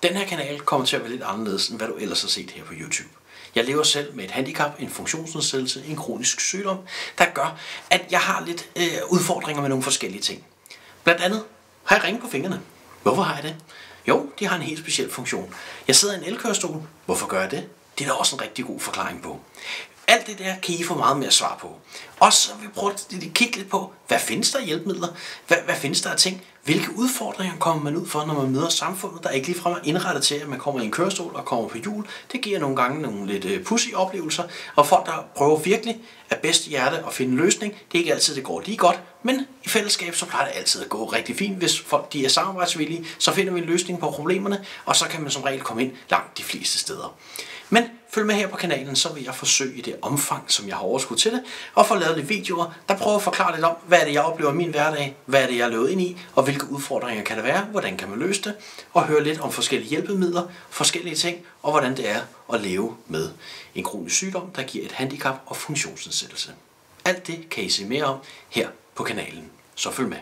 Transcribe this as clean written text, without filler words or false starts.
Den her kanal kommer til at være lidt anderledes, end hvad du ellers har set her på YouTube. Jeg lever selv med et handicap, en funktionsnedsættelse, en kronisk sygdom, der gør, at jeg har lidt udfordringer med nogle forskellige ting. Blandt andet har jeg ringe på fingrene. Hvorfor har jeg det? Jo, de har en helt speciel funktion. Jeg sidder i en elkørestol. Hvorfor gør jeg det? Det er der også en rigtig god forklaring på. Alt det der kan I få meget mere svar på. Og så vil vi prøve at kigge lidt på, hvad findes der af hjælpemidler? Hvad findes der af ting? Hvilke udfordringer kommer man ud for, når man møder samfundet, der ikke ligefrem er indrettet til, at man kommer i en kørestol og kommer på hjul? Det giver nogle gange nogle lidt pussy oplevelser, og folk, der prøver virkelig af bedste hjerte at finde en løsning, det er ikke altid, det går lige godt, men i fællesskab så plejer det altid at gå rigtig fint. Hvis folk de er samarbejdsvillige, så finder vi en løsning på problemerne, og så kan man som regel komme ind langt de fleste steder. Men følg med her på kanalen, så vil jeg forsøge i det omfang, som jeg har overskud til det, og få lavet lidt videoer, der prøver at forklare lidt om, hvad er det, jeg oplever i min hverdag, hvad er det, jeg er løbet ind i, og hvilke udfordringer kan der være, hvordan kan man løse det, og høre lidt om forskellige hjælpemidler, forskellige ting, og hvordan det er at leve med en kronisk sygdom, der giver et handicap og funktionsnedsættelse. Alt det kan I se mere om her på kanalen, så følg med.